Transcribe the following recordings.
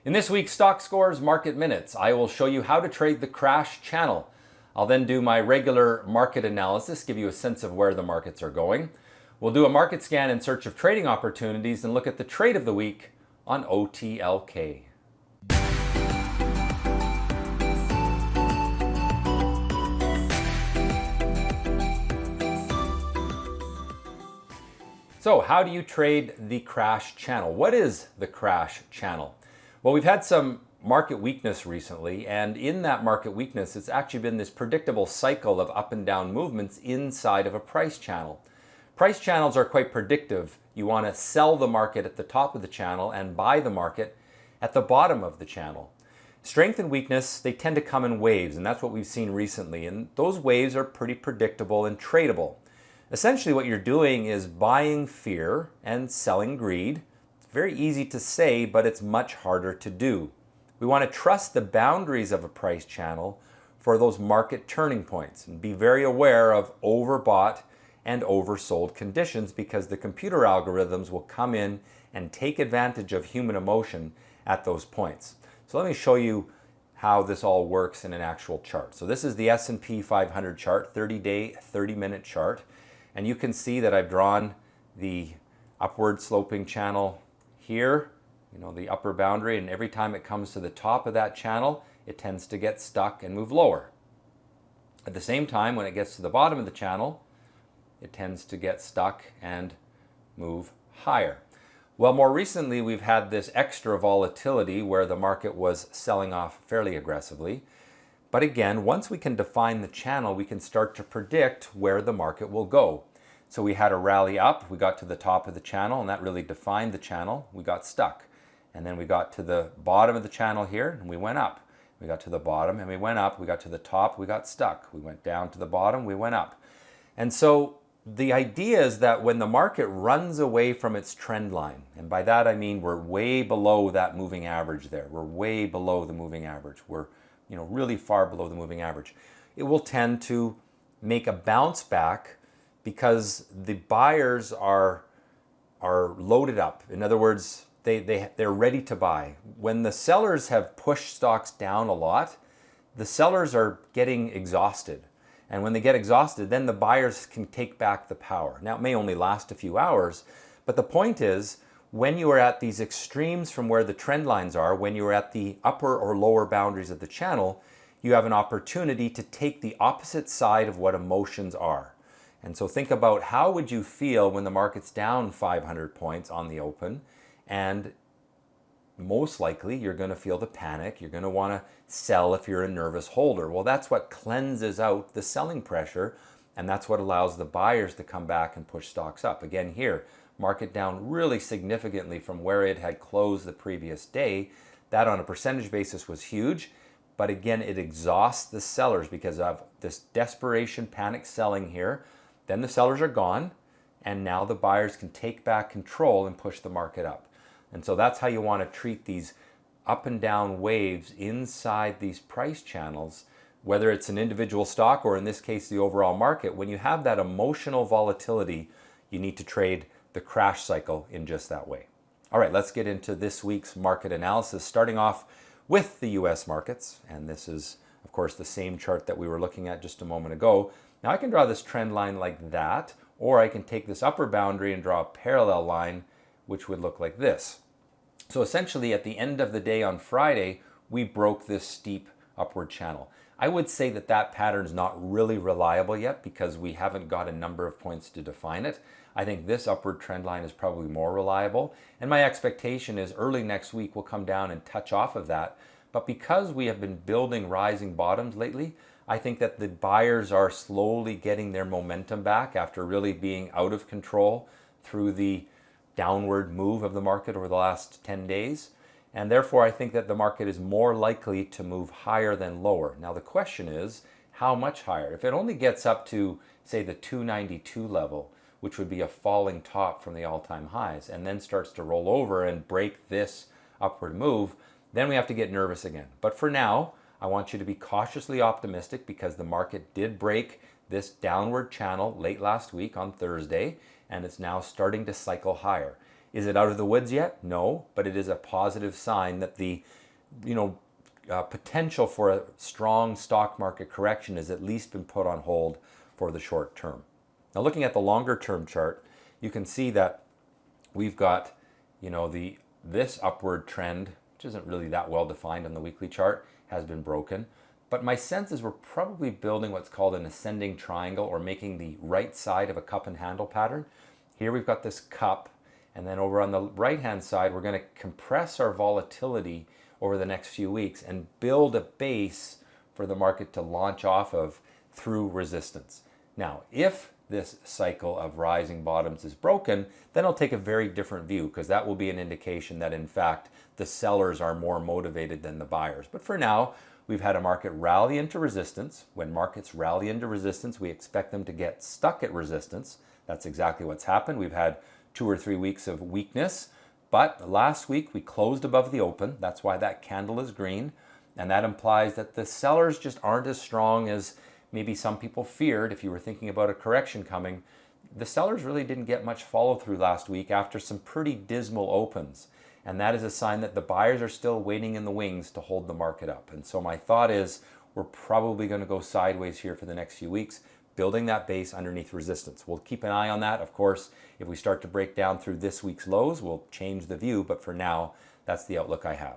In this week's Stock Scores Market Minutes, I will show you how to trade the crash channel. I'll then do my regular market analysis, give you a sense of where the markets are going. We'll do a market scan in search of trading opportunities and look at the trade of the week on OTLK. So how do you trade the crash channel? What is the crash channel? Well, we've had some market weakness recently, and in that market weakness, it's actually been this predictable cycle of up and down movements inside of a price channel. Price channels are quite predictive. You want to sell the market at the top of the channel and buy the market at the bottom of the channel. Strength and weakness, they tend to come in waves, and that's what we've seen recently, and those waves are pretty predictable and tradable. Essentially what you're doing is buying fear and selling greed. It's very easy to say, but it's much harder to do. We want to trust the boundaries of a price channel for those market turning points and be very aware of overbought and oversold conditions, because the computer algorithms will come in and take advantage of human emotion at those points. So let me show you how this all works in an actual chart. So this is the S&P 500 chart, 30-day, 30-minute chart. And you can see that I've drawn the upward sloping channel here, the upper boundary, and every time it comes to the top of that channel, it tends to get stuck and move lower. At the same time, when it gets to the bottom of the channel, it tends to get stuck and move higher. Well, more recently, we've had this extra volatility where the market was selling off fairly aggressively. But again, once we can define the channel, we can start to predict where the market will go. So we had a rally up, we got to the top of the channel, and that really defined the channel. We got stuck. And then we got to the bottom of the channel here, and we went up. We got to the bottom, and we went up. We got to the top, we got stuck. We went down to the bottom, we went up. And so the idea is that when the market runs away from its trend line, and by that I mean we're way below that moving average there. We're way below the moving average. We're really far below the moving average. It will tend to make a bounce back because the buyers are loaded up. In other words, they're ready to buy. When the sellers have pushed stocks down a lot, the sellers are getting exhausted. And when they get exhausted, then the buyers can take back the power. Now, it may only last a few hours, but the point is, when you are at these extremes from where the trend lines are, when you are at the upper or lower boundaries of the channel, you have an opportunity to take the opposite side of what emotions are. And so think about, how would you feel when the market's down 500 points on the open, and most likely you're going to feel the panic. You're going to want to sell if you're a nervous holder. Well, that's what cleanses out the selling pressure, and that's what allows the buyers to come back and push stocks up. Again here, market down really significantly from where it had closed the previous day. That on a percentage basis was huge, but again, it exhausts the sellers because of this desperation, panic selling here. Then the sellers are gone, and now the buyers can take back control and push the market up. And so that's how you want to treat these up and down waves inside these price channels, whether it's an individual stock or in this case the overall market. When you have that emotional volatility, you need to trade the crash cycle in just that way. All right, let's get into this week's market analysis, starting off with the US markets. And this is, of course, the same chart that we were looking at just a moment ago. Now I can draw this trend line like that, or I can take this upper boundary and draw a parallel line, which would look like this. So essentially, at the end of the day on Friday, we broke this steep upward channel. I would say that that pattern is not really reliable yet because we haven't got a number of points to define it. I think this upward trend line is probably more reliable. And my expectation is early next week we'll come down and touch off of that. But because we have been building rising bottoms lately, I think that the buyers are slowly getting their momentum back after really being out of control through the downward move of the market over the last 10 days. And therefore, I think that the market is more likely to move higher than lower. Now, the question is, how much higher? If it only gets up to, say, the 292 level, which would be a falling top from the all-time highs, and then starts to roll over and break this upward move, then we have to get nervous again. But for now, I want you to be cautiously optimistic because the market did break this downward channel late last week on Thursday, and it's now starting to cycle higher. Is it out of the woods yet? No, but it is a positive sign that the potential for a strong stock market correction has at least been put on hold for the short term. Now, looking at the longer term chart, you can see that we've got, this upward trend, which isn't really that well defined on the weekly chart, has been broken. But my sense is we're probably building what's called an ascending triangle, or making the right side of a cup and handle pattern. Here we've got this cup, and then over on the right hand side, we're going to compress our volatility over the next few weeks and build a base for the market to launch off of through resistance. Now, if this cycle of rising bottoms is broken, then I'll take a very different view, because that will be an indication that in fact the sellers are more motivated than the buyers. But for now, we've had a market rally into resistance. When markets rally into resistance, we expect them to get stuck at resistance. That's exactly what's happened. We've had 2 or 3 weeks of weakness, but last week we closed above the open. That's why that candle is green, and that implies that the sellers just aren't as strong as maybe some people feared. If you were thinking about a correction coming, the sellers really didn't get much follow through last week after some pretty dismal opens, and that is a sign that the buyers are still waiting in the wings to hold the market up. And so my thought is we're probably going to go sideways here for the next few weeks, building that base underneath resistance. We'll keep an eye on that. Of course, if we start to break down through this week's lows, we'll change the view, but for now, that's the outlook I have.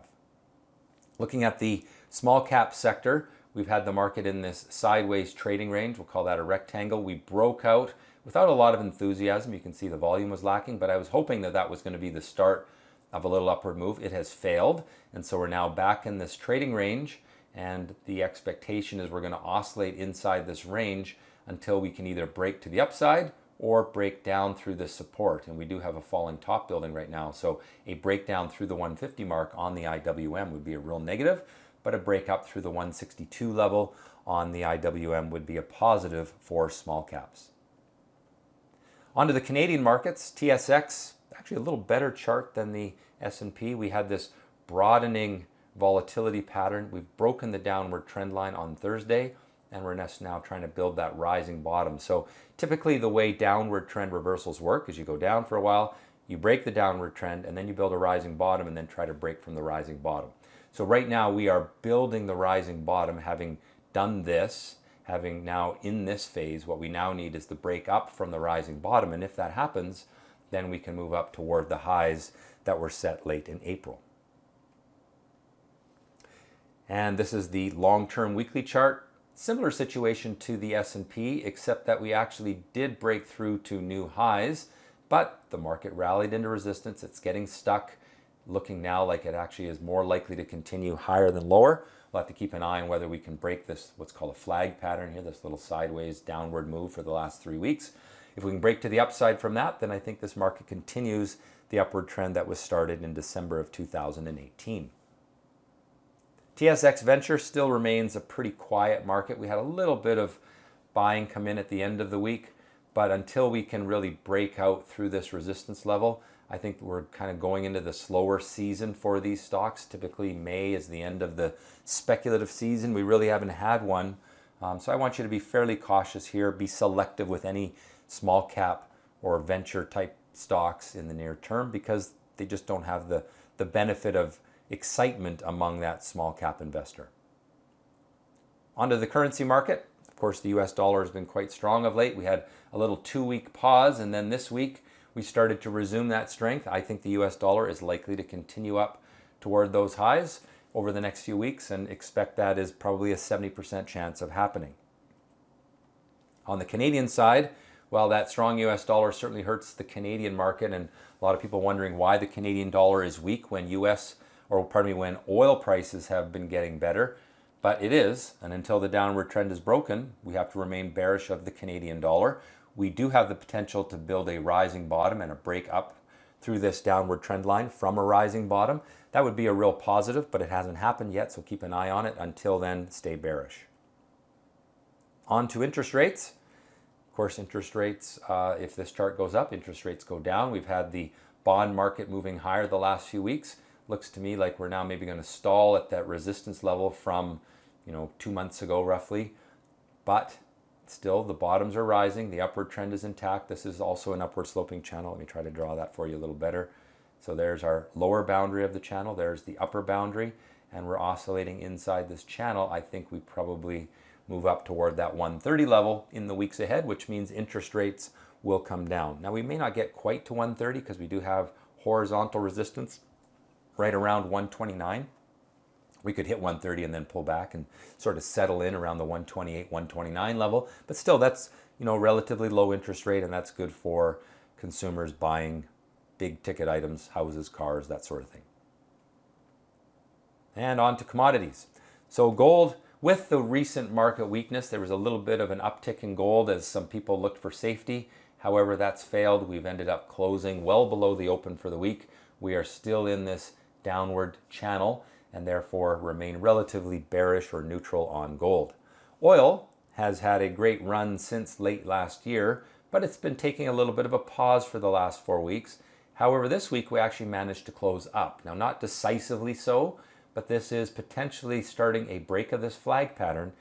Looking at the small cap sector, we've had the market in this sideways trading range. We'll call that a rectangle. We broke out without a lot of enthusiasm. You can see the volume was lacking, but I was hoping that that was going to be the start of a little upward move. It has failed, and so we're now back in this trading range, and the expectation is we're going to oscillate inside this range until we can either break to the upside or break down through the support. And we do have a falling top building right now, so a breakdown through the 150 mark on the IWM would be a real negative, but a break up through the 162 level on the IWM would be a positive for small caps. Onto the Canadian markets, TSX, actually a little better chart than the S&P. We had this broadening volatility pattern. We've broken the downward trend line on Thursday, and we're now trying to build that rising bottom. So typically the way downward trend reversals work is you go down for a while, you break the downward trend, and then you build a rising bottom and then try to break from the rising bottom. So right now we are building the rising bottom, having done this, having now in this phase, what we now need is the break up from the rising bottom. And if that happens, then we can move up toward the highs that were set late in April. And this is the long-term weekly chart. Similar situation to the S&P, except that we actually did break through to new highs, but the market rallied into resistance. It's getting stuck, looking now like it actually is more likely to continue higher than lower. We'll have to keep an eye on whether we can break this, what's called a flag pattern here, this little sideways downward move for the last 3 weeks. If we can break to the upside from that, then I think this market continues the upward trend that was started in December of 2018. TSX Venture still remains a pretty quiet market. We had a little bit of buying come in at the end of the week, but until we can really break out through this resistance level, I think we're kind of going into the slower season for these stocks. Typically May is the end of the speculative season. We really haven't had one. So I want you to be fairly cautious here, be selective with any small cap or venture type stocks in the near term, because they just don't have the benefit of excitement among that small cap investor. Onto the currency market. Of course, the US dollar has been quite strong of late. We had a little 2-week pause, and then this week we started to resume that strength. I think the US dollar is likely to continue up toward those highs over the next few weeks, and expect that is probably a 70% chance of happening. On the Canadian side, well, that strong US dollar certainly hurts the Canadian market, and a lot of people wondering why the Canadian dollar is weak when when oil prices have been getting better. But it is, and until the downward trend is broken, we have to remain bearish of the Canadian dollar. We do have the potential to build a rising bottom and a break up through this downward trend line from a rising bottom. That would be a real positive, but it hasn't happened yet, so keep an eye on it. Until then, stay bearish. On to interest rates. Of course, interest rates, if this chart goes up, interest rates go down. We've had the bond market moving higher the last few weeks. Looks to me like we're now maybe going to stall at that resistance level from 2 months ago roughly. But still, the bottoms are rising. The upward trend is intact. This is also an upward sloping channel. Let me try to draw that for you a little better. So there's our lower boundary of the channel, there's the upper boundary, and we're oscillating inside this channel. I think we probably move up toward that 130 level in the weeks ahead, which means interest rates will come down. Now we may not get quite to 130 because we do have horizontal resistance right around 129. We could hit 130 and then pull back and sort of settle in around the 128, 129 level. But still, that's relatively low interest rate, and that's good for consumers buying big ticket items, houses, cars, that sort of thing. And on to commodities. So gold, with the recent market weakness, there was a little bit of an uptick in gold as some people looked for safety. However, that's failed. We've ended up closing well below the open for the week. We are still in this downward channel and therefore remain relatively bearish or neutral on gold. Oil has had a great run since late last year, but it's been taking a little bit of a pause for the last 4 weeks. However, this week we actually managed to close up. Now, not decisively so, but this is potentially starting a break of this flag pattern.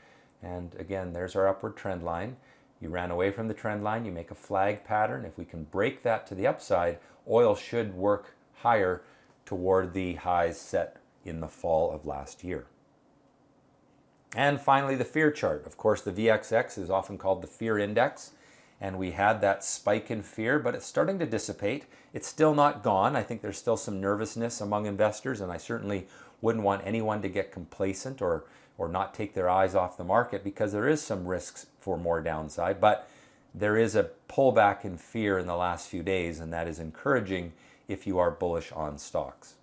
And again, there's our upward trend line. You ran away from the trend line, you make a flag pattern. If we can break that to the upside, oil should work higher toward the highs set in the fall of last year. And finally, the fear chart. Of course, the VXX is often called the fear index, and we had that spike in fear, but it's starting to dissipate. It's still not gone. I think there's still some nervousness among investors, and I certainly wouldn't want anyone to get complacent or not take their eyes off the market, because there is some risks for more downside, but there is a pullback in fear in the last few days, and that is encouraging if you are bullish on stocks.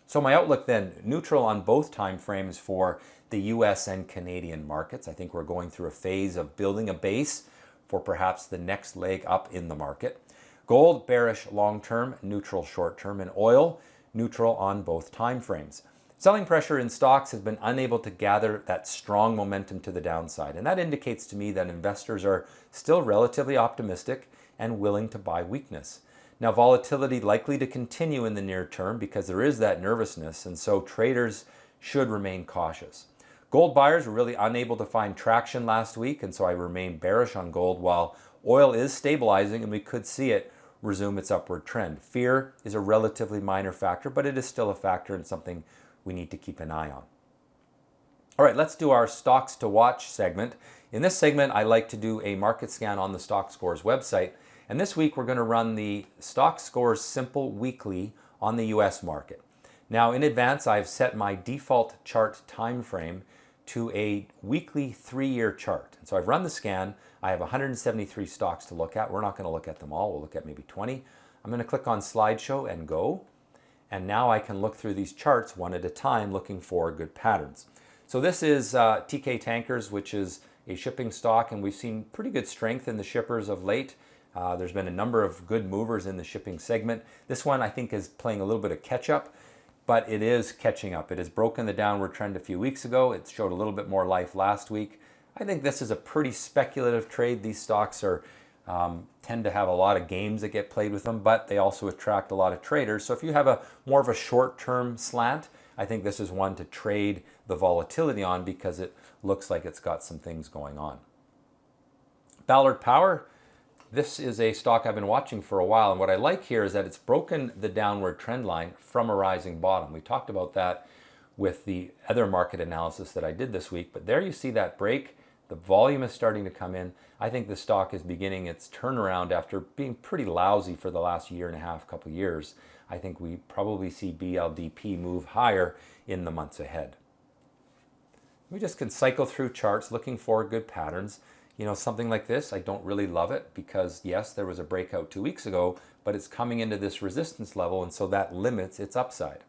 So my outlook then, neutral on both time frames for the US and Canadian markets. I think we're going through a phase of building a base for perhaps the next leg up in the market. Gold, bearish long-term, neutral short-term, and oil, neutral on both time frames. Selling pressure in stocks has been unable to gather that strong momentum to the downside, and that indicates to me that investors are still relatively optimistic and willing to buy weakness. Now, volatility likely to continue in the near term because there is that nervousness, and so traders should remain cautious. Gold buyers were really unable to find traction last week, and so I remain bearish on gold, while oil is stabilizing and we could see it resume its upward trend. Fear is a relatively minor factor, but it is still a factor and something we need to keep an eye on. All right, let's do our stocks to watch segment. In this segment, I like to do a market scan on the Stock Scores website. And this week, we're going to run the Stock Scores Simple Weekly on the US market. Now, in advance, I've set my default chart time frame to a weekly 3-year chart. And so I've run the scan. I have 173 stocks to look at. We're not going to look at them all. We'll look at maybe 20. I'm going to click on slideshow and go. And now I can look through these charts one at a time, looking for good patterns. So this is TK Tankers, which is a shipping stock, and we've seen pretty good strength in the shippers of late. There's been a number of good movers in the shipping segment. This one I think is playing a little bit of catch up, but it is catching up. It has broken the downward trend a few weeks ago. It showed a little bit more life last week. I think this is a pretty speculative trade. These stocks are tend to have a lot of games that get played with them, but they also attract a lot of traders. So if you have more of a short-term slant, I think this is one to trade the volatility on because it looks like it's got some things going on. Ballard Power. This is a stock I've been watching for a while, and what I like here is that it's broken the downward trend line from a rising bottom. We talked about that with the other market analysis that I did this week, but there you see that break. The volume is starting to come in. I think the stock is beginning its turnaround after being pretty lousy for the last year and a half, couple years. I think we probably see BLDP move higher in the months ahead. We just can cycle through charts looking for good patterns. Something like this, I don't really love it because, yes, there was a breakout 2 weeks ago, but it's coming into this resistance level, and so that limits its upside.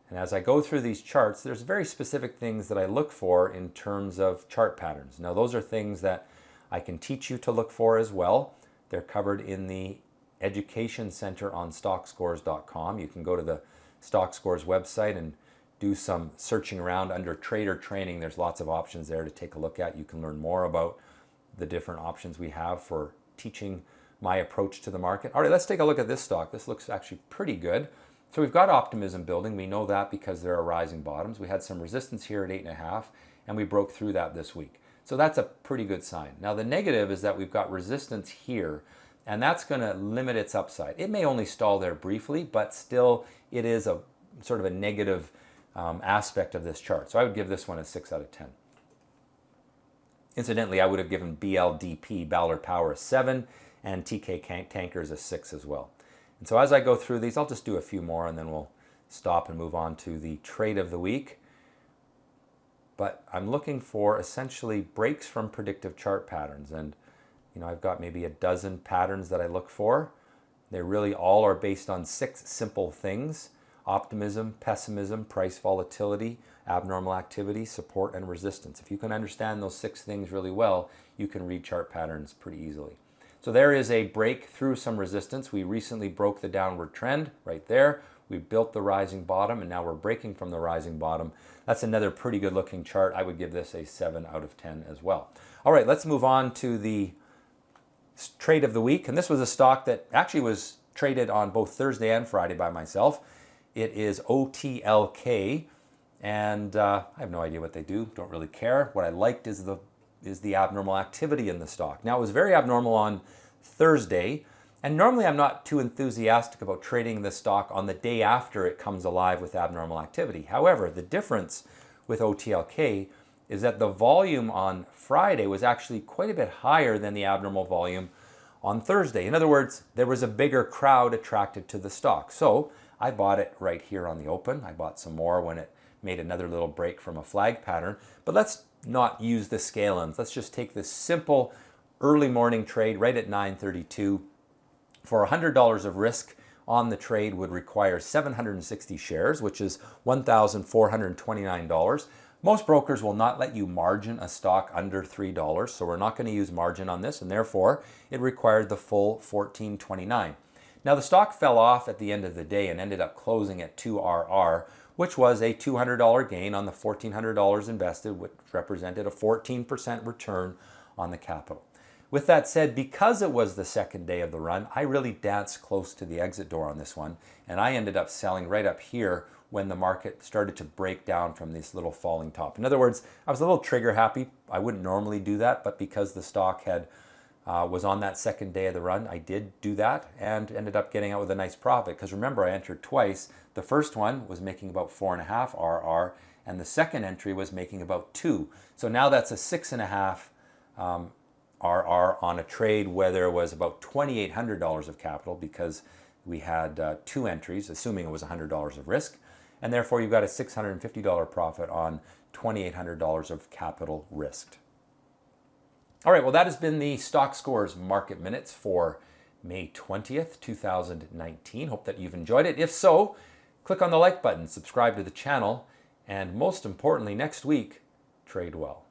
And as I go through these charts, there's very specific things that I look for in terms of chart patterns. Now, those are things that I can teach you to look for as well. They're covered in the Education Center on StockScores.com. You can go to the Stock Scores website and do some searching around under trader training. There's lots of options there to take a look at. You can learn more about the different options we have for teaching my approach to the market. All right, let's take a look at this stock. This looks actually pretty good. So we've got optimism building. We know that because there are rising bottoms. We had some resistance here at 8.5, and we broke through that this week. So that's a pretty good sign. Now the negative is that we've got resistance here and that's going to limit its upside. It may only stall there briefly, but still it is a sort of a negative aspect of this chart. So I would give this one a 6 out of 10. Incidentally, I would have given BLDP, Ballard Power, a 7, and TK Tankers a 6 as well. And so as I go through these, I'll just do a few more and then we'll stop and move on to the trade of the week. But I'm looking for essentially breaks from predictive chart patterns. And I've got maybe a dozen patterns that I look for. They really all are based on 6 simple things: optimism, pessimism, price volatility, abnormal activity, support, and resistance. If you can understand those 6 things really well, you can read chart patterns pretty easily. So there is a break through some resistance. We recently broke the downward trend right there. We built the rising bottom, and now we're breaking from the rising bottom. That's another pretty good looking chart. I would give this a 7 out of 10 as well. All right, let's move on to the trade of the week. And this was a stock that actually was traded on both Thursday and Friday by myself. It is OTLK, and I have no idea what they do. Don't really care. What I liked is the abnormal activity in the stock. Now, it was very abnormal on Thursday, and normally I'm not too enthusiastic about trading this stock on the day after it comes alive with abnormal activity. However, the difference with OTLK is that the volume on Friday was actually quite a bit higher than the abnormal volume on Thursday. In other words, there was a bigger crowd attracted to the stock. So I bought it right here on the open. I bought some more when it made another little break from a flag pattern. But let's not use the scale-ins. Let's just take this simple early morning trade right at 9:32. For $100 of risk on the trade would require 760 shares, which is $1,429. Most brokers will not let you margin a stock under $3, so we're not going to use margin on this, and therefore it required the full $14.29. Now the stock fell off at the end of the day and ended up closing at 2RR, which was a $200 gain on the $1,400 invested, which represented a 14% return on the capital. With that said, because it was the second day of the run, I really danced close to the exit door on this one, and I ended up selling right up here when the market started to break down from this little falling top. In other words, I was a little trigger happy. I wouldn't normally do that, but because the stock was on that second day of the run, I did do that and ended up getting out with a nice profit. Because remember, I entered twice. The first one was making about 4.5 RR, and the second entry was making about 2. So now that's a 6.5 RR on a trade where there was about $2,800 of capital, because we had 2 entries, assuming it was $100 of risk, and therefore you've got a $650 profit on $2,800 of capital risked. All right, well, that has been the Stock Scores Market Minutes for May 20th, 2019. Hope that you've enjoyed it. If so, click on the like button, subscribe to the channel, and most importantly, next week, trade well.